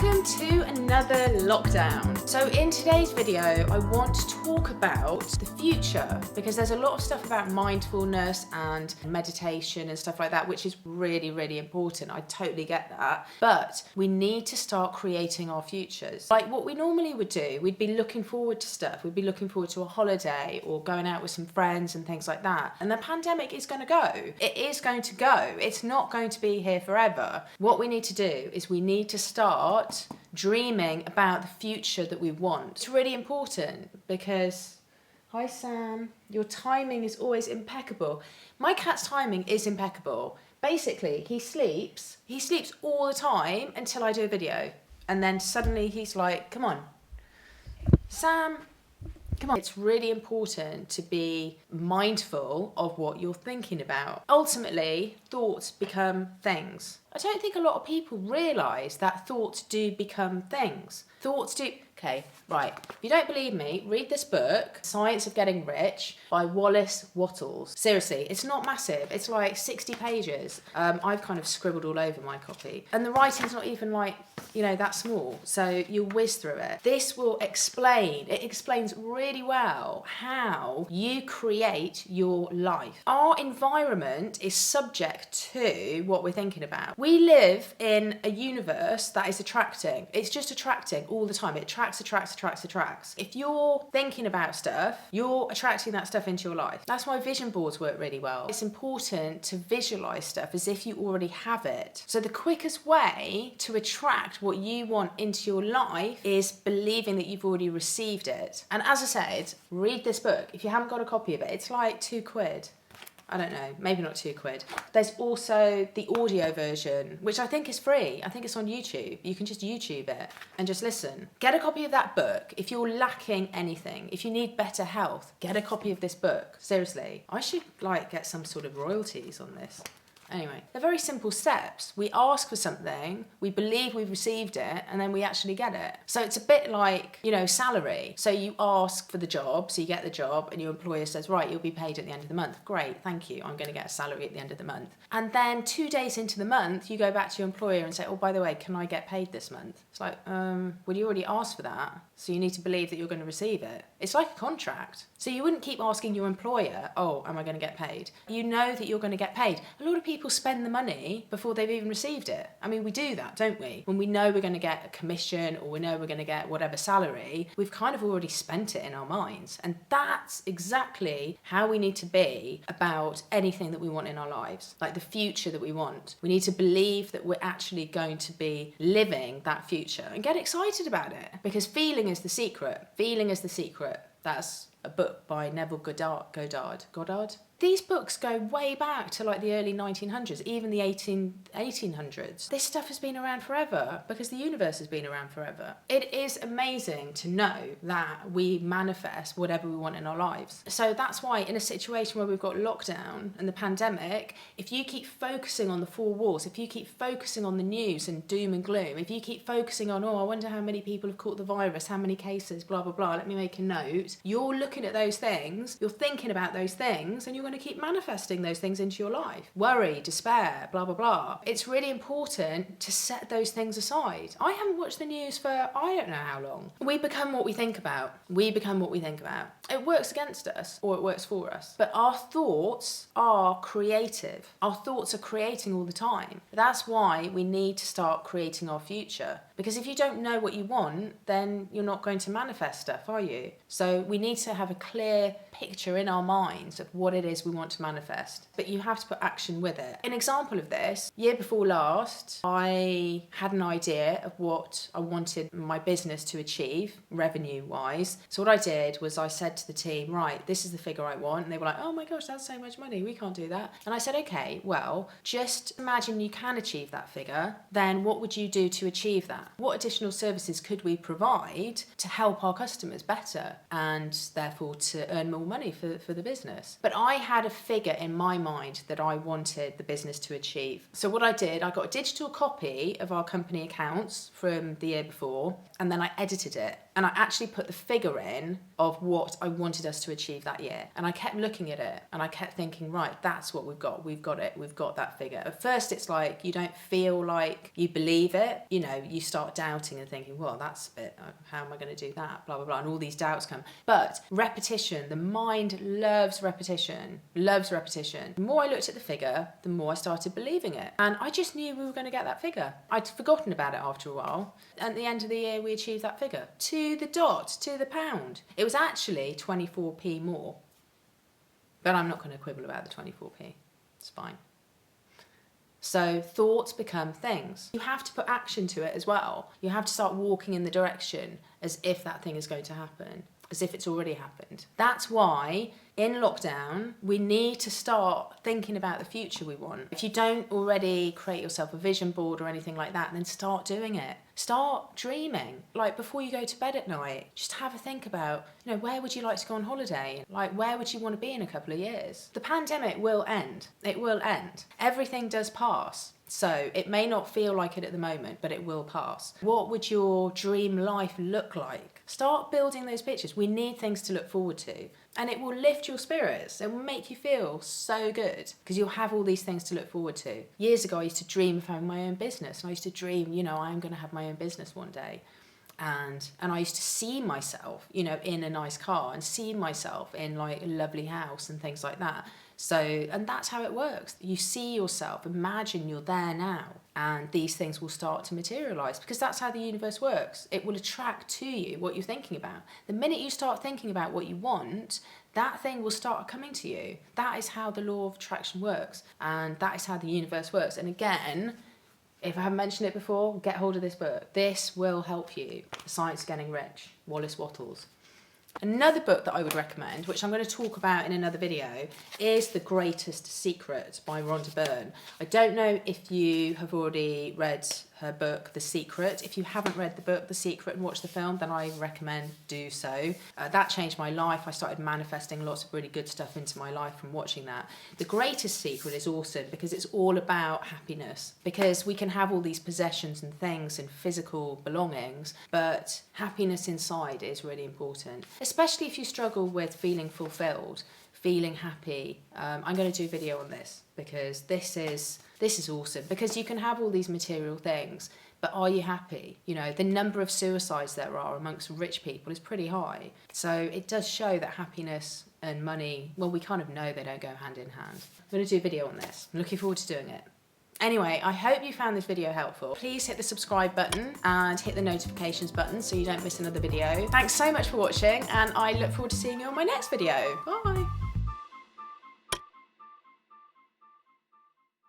Welcome to another lockdown. So in today's video, I want to talk about the future because there's a lot of stuff about mindfulness and meditation and stuff like that, which is really, really important. I totally get that. But we need to start creating our futures. Like what we normally would do, we'd be looking forward to stuff. We'd be looking forward to a holiday or going out with some friends and things like that. And the pandemic is going to go. It is going to go. It's not going to be here forever. What we need to do is we need to start dreaming about the future that we want. It's really important because, hi Sam, your timing is always impeccable. My cat's timing is impeccable. Basically, he sleeps all the time until I do a video. And then suddenly he's like, come on, Sam, come on. It's really important to be mindful of what you're thinking about. Ultimately, thoughts become things. I don't think a lot of people realise that thoughts do become things. Thoughts do... Okay, right. If you don't believe me, read this book, Science of Getting Rich by Wallace, Wattles. Seriously, it's not massive. It's like 60 pages. I've kind of scribbled all over my copy. And the writing's not even like, that small. So you'll whiz through it. This will explain, it explains really well how you create your life. Our environment is subject to what we're thinking about. We live in a universe that is attracting. It's just attracting all the time. It attracts. If you're thinking about stuff, you're attracting that stuff into your life. That's why vision boards work really well. It's important to visualize stuff as if you already have it. So the quickest way to attract what you want into your life is believing that you've already received it. And as I said, read this book. If you haven't got a copy of it, it's like £2. I don't know, maybe not £2. There's also the audio version, which I think is free. I think it's on YouTube. You can just YouTube it and just listen. Get a copy of that book. If you're lacking anything, if you need better health, get a copy of this book. Seriously, I should get some sort of royalties on this. Anyway, they're very simple steps. We ask for something, we believe we've received it, and then we actually get it. So it's a bit like, salary. So you ask for the job, so you get the job, and your employer says, right, you'll be paid at the end of the month. Great, thank you. I'm going to get a salary at the end of the month. And then 2 days into the month, you go back to your employer and say, oh, by the way, can I get paid this month? It's like, well, you already asked for that. So you need to believe that you're going to receive it. It's like a contract. So you wouldn't keep asking your employer, oh, am I going to get paid? You know that you're going to get paid. A lot of people spend the money before they've even received it. I mean, we do that, don't we? When we know we're going to get a commission or we know we're going to get whatever salary, we've kind of already spent it in our minds. And that's exactly how we need to be about anything that we want in our lives, like the future that we want. We need to believe that we're actually going to be living that future and get excited about it, because feeling is the secret. Feeling is the secret. That's a book by Neville Goddard. These books go way back to the early 1900s, even the 1800s. This stuff has been around forever because the universe has been around forever. It is amazing to know that we manifest whatever we want in our lives. So that's why in a situation where we've got lockdown and the pandemic, if you keep focusing on the four walls, if you keep focusing on the news and doom and gloom, if you keep focusing on, I wonder how many people have caught the virus, how many cases, blah, blah, blah, let me make a note. You're looking at those things, you're thinking about those things, and you're going to keep manifesting those things into your life. Worry, despair, blah, blah, blah. It's really important to set those things aside. I haven't watched the news for I don't know how long. We become what we think about. We become what we think about. It works against us or it works for us. But our thoughts are creative. Our thoughts are creating all the time. That's why we need to start creating our future. Because if you don't know what you want, then you're not going to manifest stuff, are you? So we need to have a clear picture in our minds of what it is we want to manifest. But you have to put action with it. An example of this, year before last, I had an idea of what I wanted my business to achieve, revenue-wise. So what I did was I said to the team, right, this is the figure I want. And they were like, oh my gosh, that's so much money. We can't do that. And I said, okay, well, just imagine you can achieve that figure. Then what would you do to achieve that? What additional services could we provide to help our customers better and therefore to earn more money for the business? But I had a figure in my mind that I wanted the business to achieve. So what I did, I got a digital copy of our company accounts from the year before, and then I edited it. And I actually put the figure in of what I wanted us to achieve that year. And I kept looking at it and I kept thinking, right, that's what we've got. We've got it. We've got that figure. At first, it's like you don't feel like you believe it. You start start doubting and thinking, well, that's a bit, how am I going to do that? Blah, blah, blah. And all these doubts come. But repetition, the mind loves repetition, loves repetition. The more I looked at the figure, the more I started believing it. And I just knew we were going to get that figure. I'd forgotten about it after a while. At the end of the year, we achieved that figure. To the dot, to the pound. It was actually 24p more. But I'm not going to quibble about the 24p. It's fine. So thoughts become things. You have to put action to it as well. You have to start walking in the direction as if that thing is going to happen, as if it's already happened. That's why in lockdown, we need to start thinking about the future we want. If you don't already create yourself a vision board or anything like that, then start doing it. Start dreaming. Like before you go to bed at night, just have a think about, where would you like to go on holiday? Like where would you want to be in a couple of years? The pandemic will end. It will end. Everything does pass. So it may not feel like it at the moment, but it will pass. What would your dream life look like? Start building those pictures. We need things to look forward to. And it will lift your spirits. It will make you feel so good because you'll have all these things to look forward to. Years ago, I used to dream of having my own business. And I used to dream, I'm going to have my own business one day. And I used to see myself, in a nice car and see myself in like a lovely house and things like that. So, and that's how it works. You see yourself, imagine you're there now, and these things will start to materialize because that's how the universe works. It will attract to you what you're thinking about. The minute you start thinking about what you want, that thing will start coming to you. That is how the law of attraction works, and that is how the universe works. And again, if I haven't mentioned it before, get hold of this book. This will help you. The Science of Getting Rich, Wallace, Wattles. Another book that I would recommend, which I'm going to talk about in another video, is The Greatest Secret by Rhonda Byrne. I don't know if you have already read her book, The Secret. If you haven't read the book, The Secret, and watched the film, then I recommend do so. That changed my life. I started manifesting lots of really good stuff into my life from watching that. The Greatest Secret is awesome because it's all about happiness. Because we can have all these possessions and things and physical belongings, but happiness inside is really important. Especially if you struggle with feeling fulfilled, feeling happy. I'm going to do a video on this because this is awesome because you can have all these material things, but are you happy? The number of suicides there are amongst rich people is pretty high. So it does show that happiness and money, well, we kind of know they don't go hand in hand. I'm going to do a video on this. I'm looking forward to doing it. Anyway, I hope you found this video helpful. Please hit the subscribe button and hit the notifications button so you don't miss another video. Thanks so much for watching, and I look forward to seeing you on my next video. Bye.